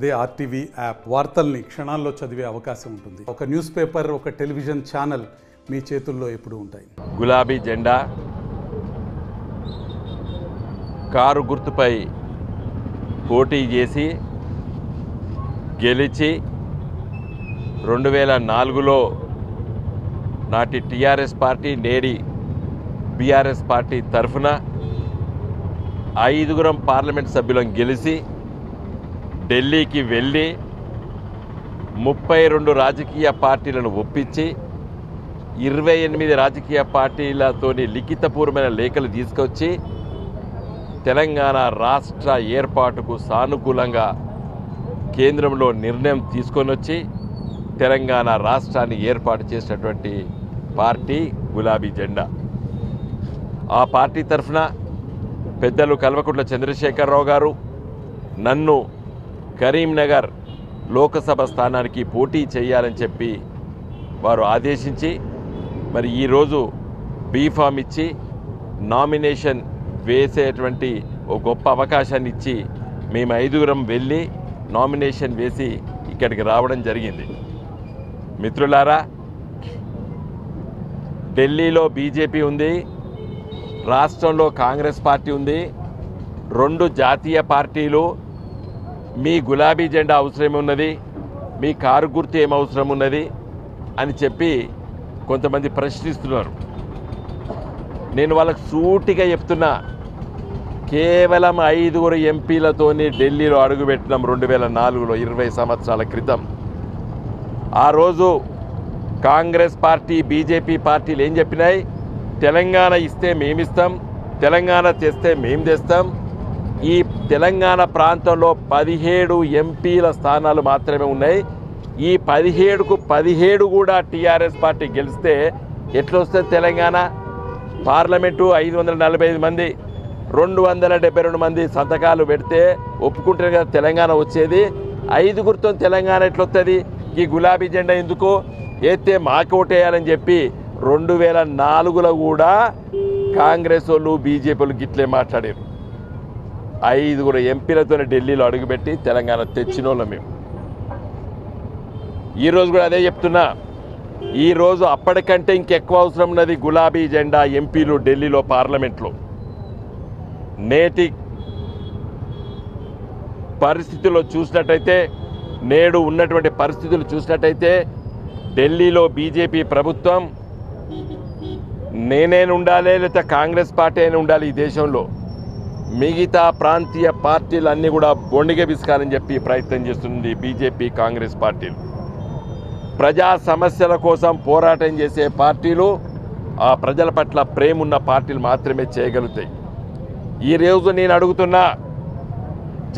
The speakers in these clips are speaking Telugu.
అదే ఆర్టీవీ యాప్ వార్తల్ని క్షణాల్లో చదివే అవకాశం ఉంటుంది. ఒక న్యూస్ పేపర్, ఒక టెలివిజన్ ఛానల్ మీ చేతుల్లో ఎప్పుడూ ఉంటాయి. గులాబీ జెండా కారు గుర్తుపై పోటీ చేసి గెలిచి 2004లో నాటి టీఆర్ఎస్ పార్టీ, నేడి బీఆర్ఎస్ పార్టీ తరఫున 5 పార్లమెంట్ సభ్యులను గెలిచి ఢిల్లీకి వెళ్ళి 32 రాజకీయ పార్టీలను ఒప్పించి 28 రాజకీయ పార్టీలతోని లిఖితపూర్వమైన లేఖలు తీసుకొచ్చి తెలంగాణ రాష్ట్ర ఏర్పాటుకు సానుకూలంగా కేంద్రంలో నిర్ణయం తీసుకొని వచ్చి తెలంగాణ రాష్ట్రాన్ని ఏర్పాటు చేసినటువంటి పార్టీ గులాబీ జెండా. ఆ పార్టీ తరఫున పెద్దలు కల్వకుంట్ల చంద్రశేఖరరావు గారు నన్ను కరీంనగర్ లోకసభ స్థానానికి పోటీ చేయాలని చెప్పి వారు ఆదేశించి మరి ఈరోజు బీఫామ్ ఇచ్చి నామినేషన్ వేసేటువంటి ఒక గొప్ప అవకాశాన్ని ఇచ్చి మేము 5 వెళ్ళి నామినేషన్ వేసి ఇక్కడికి రావడం జరిగింది. మిత్రులారా, ఢిల్లీలో బీజేపీ ఉంది, రాష్ట్రంలో కాంగ్రెస్ పార్టీ ఉంది, 2 జాతీయ పార్టీలు. మీ గులాబీ జెండా అవసరం ఉన్నది, మీ కారు గుర్తు ఏం అవసరం ఉన్నది అని చెప్పి కొంతమంది ప్రశ్నిస్తున్నారు. నేను వాళ్ళకు సూటిగా చెప్తున్నా, కేవలం 5 ఎంపీలతోని ఢిల్లీలో అడుగుపెట్టినాం 2004లో, 20 సంవత్సరాల క్రితం. ఆ రోజు కాంగ్రెస్ పార్టీ, బీజేపీ పార్టీలు ఏం చెప్పినాయి? తెలంగాణ ఇస్తే మేమిస్తాం, తెలంగాణ తెస్తే మేం తెస్తాం. ఈ తెలంగాణ ప్రాంతంలో 17 ఎంపీల స్థానాలు మాత్రమే ఉన్నాయి. ఈ 17కు 17 కూడా టీఆర్ఎస్ పార్టీ గెలిస్తే ఎట్లా వస్తుంది తెలంగాణ? పార్లమెంటు 545 మంది, 272 మంది సంతకాలు పెడితే ఒప్పుకుంటే కదా తెలంగాణ వచ్చేది. 5 తెలంగాణ ఎట్లొస్తుంది? ఈ గులాబీ జెండా ఎందుకు ఎత్తే మాకు ఓటేయాలని చెప్పి 2004లో కూడా కాంగ్రెస్ వాళ్ళు, బీజేపీ వాళ్ళు గిట్లే మాట్లాడారు. 5 ఎంపీలతోనే ఢిల్లీలో అడుగుపెట్టి తెలంగాణ తెచ్చిన వాళ్ళం మేము. ఈరోజు కూడా అదే చెప్తున్నా, ఈరోజు అప్పటికంటే ఇంకెక్కువ అవసరం ఉన్నది గులాబీ జెండా ఎంపీలు ఢిల్లీలో పార్లమెంట్లో. నేటి పరిస్థితుల్లో చూసినట్టయితే, నేడు ఉన్నటువంటి పరిస్థితులు చూసినట్టయితే ఢిల్లీలో బీజేపీ ప్రభుత్వం నేనే ఉండాలి, లేకపోతే కాంగ్రెస్ పార్టీ అయినా ఉండాలి ఈ దేశంలో. మిగతా ప్రాంతీయ పార్టీలన్నీ కూడా బొండిగ విసుకాలని చెప్పి ప్రయత్నం చేస్తుంది బీజేపీ, కాంగ్రెస్ పార్టీలు. ప్రజా సమస్యల కోసం పోరాటం చేసే పార్టీలు, ఆ ప్రజల పట్ల ప్రేమ ఉన్న పార్టీలు మాత్రమే చేయగలుగుతాయి. ఈరోజు నేను అడుగుతున్నా,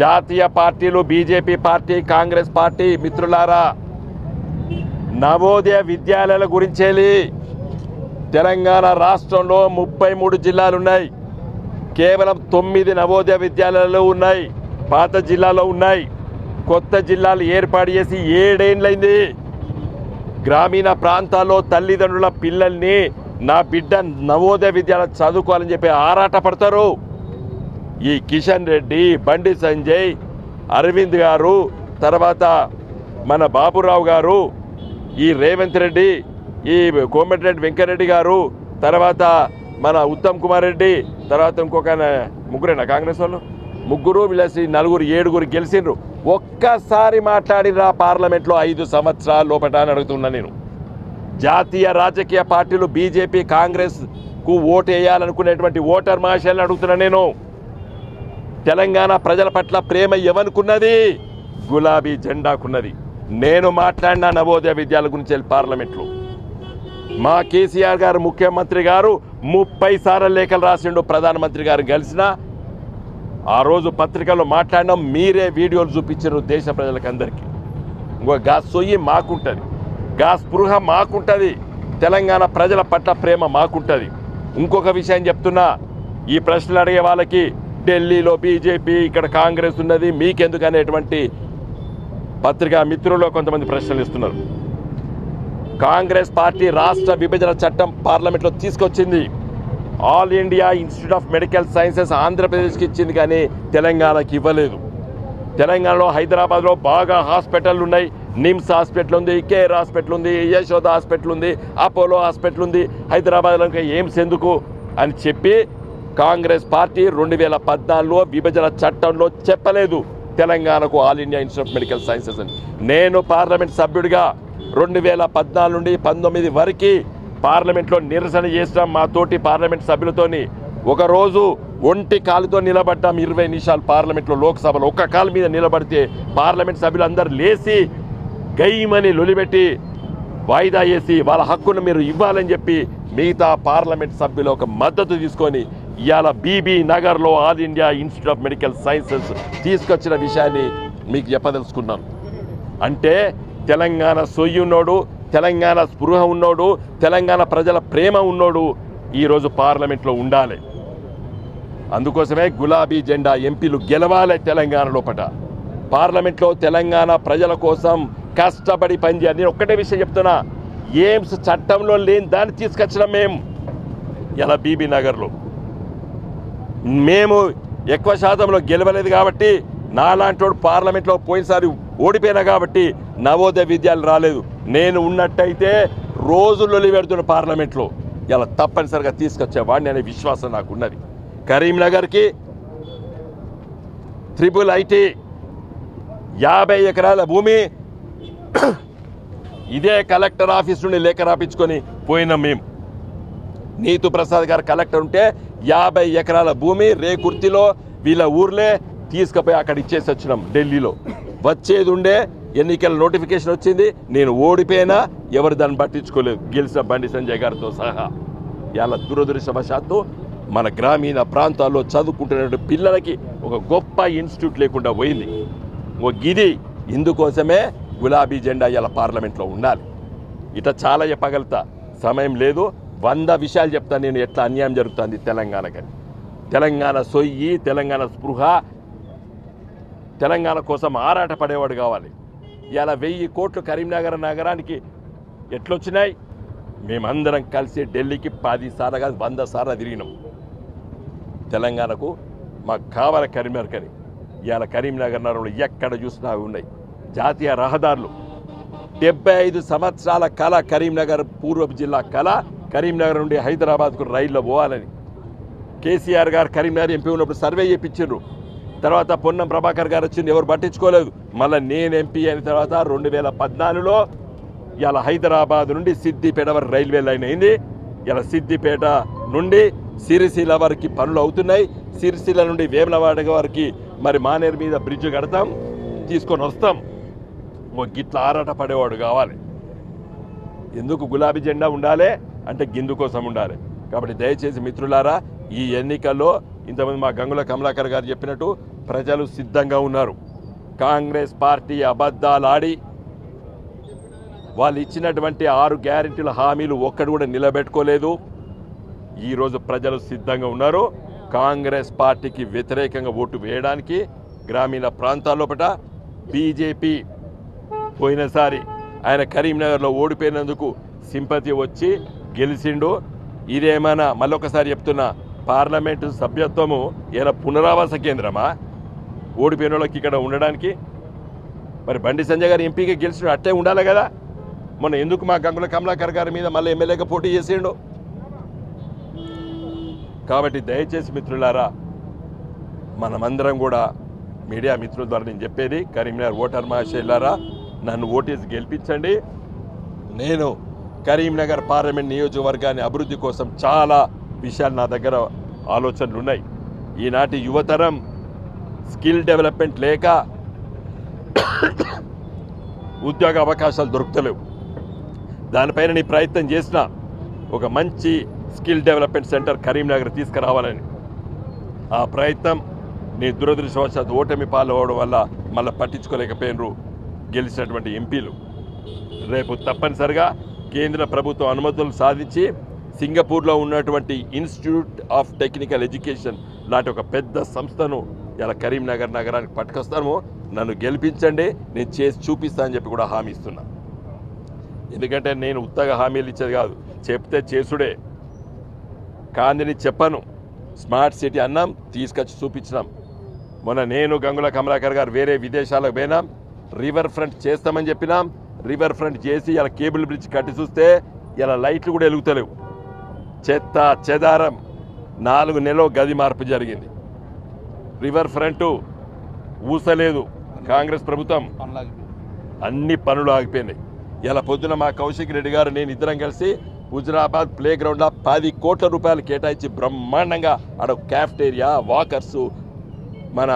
జాతీయ పార్టీలు, బీజేపీ పార్టీ, కాంగ్రెస్ పార్టీ మిత్రులారా, నవోదయ విద్యాలయాల గురించేలి. తెలంగాణ రాష్ట్రంలో 33 జిల్లాలు ఉన్నాయి. కేవలం 9 నవోదయ విద్యాలయాలు ఉన్నాయి, పాత జిల్లాలో ఉన్నాయి. కొత్త జిల్లాలు ఏర్పాటు చేసి 7 ఏళ్ళైంది. గ్రామీణ ప్రాంతాల్లో తల్లిదండ్రుల పిల్లల్ని నా బిడ్డ నవోదయ విద్యాలయం చదువుకోవాలని చెప్పి ఆరాట పడతారు. ఈ కిషన్ రెడ్డి, బండి సంజయ్, అరవింద్ గారు, తర్వాత మన బాబురావు గారు, ఈ రేవంత్ రెడ్డి, ఈ కోమటిరెడ్డి వెంకరెడ్డి గారు, తర్వాత మన ఉత్తమ్ కుమార్ రెడ్డి, తర్వాత ఇంకొక ముగ్గురేనా కాంగ్రెస్ వాళ్ళు, 3 వీళ్ళసి 4, 7 గెలిచిండ్రు. ఒక్కసారి మాట్లాడిరా పార్లమెంట్లో 5 సంవత్సరాల లోపట అని అడుగుతున్నా నేను. జాతీయ రాజకీయ పార్టీలు బీజేపీ, కాంగ్రెస్కు ఓటు వేయాలనుకునేటువంటి ఓటర్ మహాశయాలను అడుగుతున్నా నేను. తెలంగాణ ప్రజల పట్ల ప్రేమ ఎవనుకున్నది? గులాబీ జెండాకున్నది. నేను మాట్లాడిన నవోదయ విద్యాలయాల గురించి పార్లమెంట్లో మా కేసీఆర్ గారు, ముఖ్యమంత్రి గారు 30 సార్లు లేఖలు రాసిండు. ప్రధానమంత్రి గారు కలిసిన ఆ రోజు పత్రికల్లో మాట్లాడినాం. మీరే వీడియోలు చూపించారు దేశ ప్రజలకు అందరికీ. ఇంకో గా సొయ్యి మాకుంటుంది, గా స్పృహ మాకుంటుంది, తెలంగాణ ప్రజల పట్ల ప్రేమ మాకుంటుంది. ఇంకొక విషయం చెప్తున్నా, ఈ ప్రశ్నలు అడిగే వాళ్ళకి ఢిల్లీలో బీజేపీ, ఇక్కడ కాంగ్రెస్ ఉన్నది మీకెందుకు అనేటువంటి పత్రికా మిత్రుల్లో కొంతమంది ప్రశ్నలు ఇస్తున్నారు. కాంగ్రెస్ పార్టీ రాష్ట్ర విభజన చట్టం పార్లమెంట్లో తీసుకొచ్చింది. All India institute of medical sciences ఆంధ్రప్రదేశ్కి ఇచ్చింది, కానీ తెలంగాణకి ఇవ్వలేదు. తెలంగాణలో హైదరాబాద్లో బాగా హాస్పిటల్ ఉన్నాయి. నిమ్స్ హాస్పిటల్ ఉంది, కేర్ హాస్పిటల్ ఉంది, యశోద హాస్పిటల్ ఉంది, అపోలో హాస్పిటల్ ఉంది. హైదరాబాద్లో ఎయిమ్స్ ఎందుకు అని చెప్పి కాంగ్రెస్ పార్టీ 2014లో విభజన చట్టంలో చెప్పలేదు తెలంగాణకు all India institute of medical sciences అని. నేను పార్లమెంట్ సభ్యుడిగా 2014 నుండి 19 వరకు పార్లమెంట్లో నిరసన చేసినాం మా తోటి పార్లమెంట్ సభ్యులతోని. ఒకరోజు ఒంటి కాలుతో నిలబడ్డాం 20 నిమిషాలు పార్లమెంట్లో, లోక్సభలో ఒక్క కాలు మీద నిలబడితే పార్లమెంట్ సభ్యులు అందరు లేచి గయ్యమని లొలిపెట్టి వాయిదా వేసి వాళ్ళ హక్కును మీరు ఇవ్వాలని చెప్పి మిగతా పార్లమెంట్ సభ్యులు ఒక మద్దతు తీసుకొని ఇవాళ బీబీ నగర్లో all India institute of medical sciences తీసుకొచ్చిన విషయాన్ని మీకు చెప్పదలుచుకున్నాం. అంటే తెలంగాణ సొయ్యి ఉన్నోడు, తెలంగాణ స్పృహ ఉన్నోడు, తెలంగాణ ప్రజల ప్రేమ ఉన్నోడు ఈరోజు పార్లమెంట్లో ఉండాలి. అందుకోసమే గులాబీ జెండా ఎంపీలు గెలవాలి తెలంగాణ లోపల. పార్లమెంట్లో తెలంగాణ ప్రజల కోసం కష్టపడి పనిచేయాలి. నేను ఒక్కటే విషయం చెప్తున్నా, ఎయిమ్స్ చట్టంలో లేని దాన్ని తీసుకొచ్చినాం మేము. ఇలా బీబీ నగర్లో మేము ఎక్కువ శాతంలో గెలవలేదు కాబట్టి, నాలాంటోడు పార్లమెంట్లో పోయినసారి ఓడిపోయినా కాబట్టి నవోదయ విద్యాలయాలు రాలేదు. నేను ఉన్నట్టయితే రోజుల్లో పెడుతున్న పార్లమెంట్లో ఇలా తప్పనిసరిగా తీసుకొచ్చేవాడిని అనే విశ్వాసం నాకు ఉన్నది. కరీంనగర్కి ట్రిపుల్ ఐటీ 50 ఎకరాల భూమి ఇదే కలెక్టర్ ఆఫీస్ నుండి లేఖ రాపించుకొని పోయినాం మేము. నీతు ప్రసాద్ గారు కలెక్టర్ ఉంటే 50 ఎకరాల భూమి రేకుర్తిలో వీళ్ళ ఊర్లే తీసుకుపోయి అక్కడ ఇచ్చేసి వచ్చినాం. ఢిల్లీలో వచ్చేది ఉండే ఎన్నికల నోటిఫికేషన్ వచ్చింది, నేను ఓడిపోయినా ఎవరు దాన్ని పట్టించుకోలేదు, గెలిచిన బండి సంజయ్ గారితో సహా. ఇలా దురదృష్టవశాత్తు మన గ్రామీణ ప్రాంతాల్లో చదువుకుంటున్న పిల్లలకి ఒక గొప్ప ఇన్స్టిట్యూట్ లేకుండా పోయింది. ఓ గిది ఇందుకోసమే గులాబీ జెండా ఇలా పార్లమెంట్లో ఉండాలి. ఇట చాలా చెప్పగలుగుతా, సమయం లేదు. 100 విషయాలు చెప్తాను నేను ఎట్లా అన్యాయం జరుగుతుంది తెలంగాణకని. తెలంగాణ సొయ్యి, తెలంగాణ స్పృహ, తెలంగాణ కోసం ఆరాట పడేవాడు కావాలి. ఇలా 1000 కోట్లు కరీంనగర్ నగరానికి ఎట్లొచ్చినాయి? మేమందరం కలిసి ఢిల్లీకి 10 సార్లు కాదు 100 సార్లు తిరిగినాం. తెలంగాణకు మాకు కావాలి కరీంనగర్ కని. ఇవాళ కరీంనగర్ నగరంలో ఎక్కడ చూసినా అవి ఉన్నాయి. జాతీయ రహదారులు 75 సంవత్సరాల కళ కరీంనగర్ పూర్వపు జిల్లా కళ. కరీంనగర్ నుండి హైదరాబాద్కు రైల్లో పోవాలని కేసీఆర్ గారు కరీంనగర్ ఎంపీ ఉన్నప్పుడు సర్వే చేయించారు. తర్వాత పొన్నం ప్రభాకర్ గారు వచ్చింది, ఎవరు పట్టించుకోలేదు. మళ్ళీ నేను ఎంపీ అయిన తర్వాత 2014లో ఇలా హైదరాబాద్ నుండి సిద్దిపేట వరకు రైల్వే లైన్ అయింది. ఇలా సిద్దిపేట నుండి సిరిసిల్ల వరకు పనులు అవుతున్నాయి. సిరిసిల్ల నుండి వేములవాడ వరకు మరి మానేరు మీద బ్రిడ్జ్ కడతాం, తీసుకొని వస్తాం. గిట్ల ఆరాట పడేవాడు కావాలి. ఎందుకు గులాబీ జెండా ఉండాలి అంటే గిందు కోసం ఉండాలి. కాబట్టి దయచేసి మిత్రులారా, ఈ ఎన్నికల్లో ఇంతమంది మా గంగుల కమలాకర్ గారు చెప్పినట్టు ప్రజలు సిద్ధంగా ఉన్నారు. కాంగ్రెస్ పార్టీ అబద్ధాలు ఆడి వాళ్ళు ఇచ్చినటువంటి 6 గ్యారెంటీల హామీలు ఒక్కడు కూడా నిలబెట్టుకోలేదు. ఈరోజు ప్రజలు సిద్ధంగా ఉన్నారు కాంగ్రెస్ పార్టీకి వ్యతిరేకంగా ఓటు వేయడానికి. గ్రామీణ ప్రాంతాల్లోపట బీజేపీ పోయినసారి ఆయన కరీంనగర్లో ఓడిపోయినందుకు సింపతి వచ్చి గెలిచిండు. ఇదేమైనా మళ్ళొకసారి చెప్తున్నా, పార్లమెంటు సభ్యత్వము ఇలా పునరావాస కేంద్రమా ఓడిపోయిన వాళ్ళకి ఇక్కడ ఉండడానికి? మరి బండి సంజయ్ గారు ఎంపీగా గెలిచిన అట్టే ఉండాలి కదా. మొన్న ఎందుకు మా గంగుల కమలాకర్ గారి మీద మళ్ళీ ఎమ్మెల్యేగా పోటీ చేసిండు? కాబట్టి దయచేసి మిత్రులారా, మనమందరం కూడా మీడియా మిత్రుల ద్వారా నేను చెప్పేది, కరీంనగర్ ఓటర్ మహాశయులారా, నన్ను ఓటేసి గెలిపించండి. నేను కరీంనగర్ పార్లమెంట్ నియోజకవర్గాన్ని అభివృద్ధి కోసం చాలా విషయాలు నా దగ్గర ఆలోచనలు ఉన్నాయి. ఈనాటి యువతరం స్కిల్ డెవలప్మెంట్ లేక ఉద్యోగ అవకాశాలు దొరుకుతలేవు. దానిపైన నీ ప్రయత్నం చేసిన ఒక మంచి స్కిల్ డెవలప్మెంట్ సెంటర్ కరీంనగర్ తీసుకురావాలని. ఆ ప్రయత్నం నీ దురదృష్టవశాత్తు ఓటమి పాలవడం వల్ల మళ్ళీ పట్టించుకోలేకపోయినరు గెలిచినటువంటి ఎంపీలు. రేపు తప్పనిసరిగా కేంద్ర ప్రభుత్వం అనుమతులు సాధించి సింగపూర్లో ఉన్నటువంటి ఇన్స్టిట్యూట్ ఆఫ్ టెక్నికల్ ఎడ్యుకేషన్ లాంటి ఒక పెద్ద సంస్థను ఇలా కరీంనగర్ నగరానికి పట్టుకొస్తాము. నన్ను గెలిపించండి, నేను చేసి చూపిస్తానని చెప్పి కూడా హామీ ఇస్తున్నా. ఎందుకంటే నేను ఉత్తగా హామీలు ఇచ్చేది కాదు, చెప్తే చేసుడే. కాందిని చెప్పను. స్మార్ట్ సిటీ అన్నాం, తీసుకొచ్చి చూపించినాం. మొన్న నేను గంగుల కమలాకర్ గారు వేరే విదేశాలకు పోయినాం, రివర్ ఫ్రంట్ చేస్తామని చెప్పినాం. రివర్ ఫ్రంట్ చేసి ఇలా కేబుల్ బ్రిడ్జ్ కట్టి చూస్తే ఇలా లైట్లు కూడా వెలుగుతలేవు. చెత్త చెదారం 4 నెలలు గది మార్పు జరిగింది. River front ఊసలేదు. కాంగ్రెస్ ప్రభుత్వం అన్ని పనులు ఆగిపోయినాయి. ఇలా పొద్దున మా కౌశిక్ రెడ్డి గారు నేను ఇద్దరం కలిసి హుజరాబాద్ ప్లే గ్రౌండ్లో 10 కోట్ల రూపాయలు కేటాయించి బ్రహ్మాండంగా ఆడ క్యాఫ్టేరియా, వాకర్సు, మన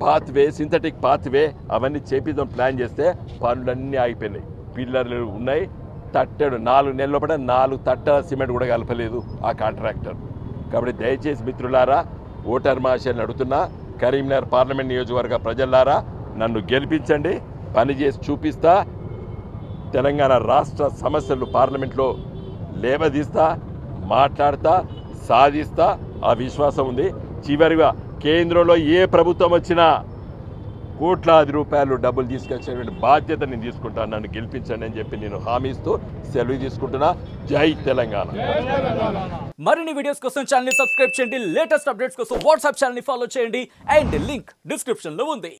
పాత్వే, సింథటిక్ పాత్వే అవన్నీ చేపిద్దాం ప్లాన్ చేస్తే పనులన్నీ ఆగిపోయినాయి. పిల్లర్లు ఉన్నాయి, తట్టడు 4 నెలల లోపల 4 తట్టల సిమెంట్ కూడా కలపలేదు ఆ కాంట్రాక్టర్. కాబట్టి దయచేసి మిత్రులారా, ఓటర్ మహాశయులను అడుగుతున్నా, కరీంనగర్ పార్లమెంట్ నియోజకవర్గ ప్రజలారా నన్ను గెలిపించండి, పనిచేసి చూపిస్తా. తెలంగాణ రాష్ట్ర సమస్యలు పార్లమెంట్లో లేవదీస్తా, మాట్లాడతా, సాధిస్తా. ఆ విశ్వాసం ఉంది. చివరిగా కేంద్రంలో ఏ ప్రభుత్వం వచ్చినా కోట్లాది రూపాయలు డబ్బులు తీసుకొచ్చేటువంటి బాధ్యత నేను తీసుకుంటాను. నన్ను గెలిపించండి అని చెప్పి నేను హామీ ఇస్తూ సెలవు తీసుకుంటున్నా. జై తెలంగాణ. మరిన్ని వీడియోస్ కోసం ఛానల్ ని సబ్స్క్రైబ్ చేయండి. లేటెస్ట్ అప్డేట్స్ కోసం వాట్సాప్ ఛానల్ ని ఫాలో చేయండి. అండ్ లింక్ డిస్క్రిప్షన్ లో ఉంది.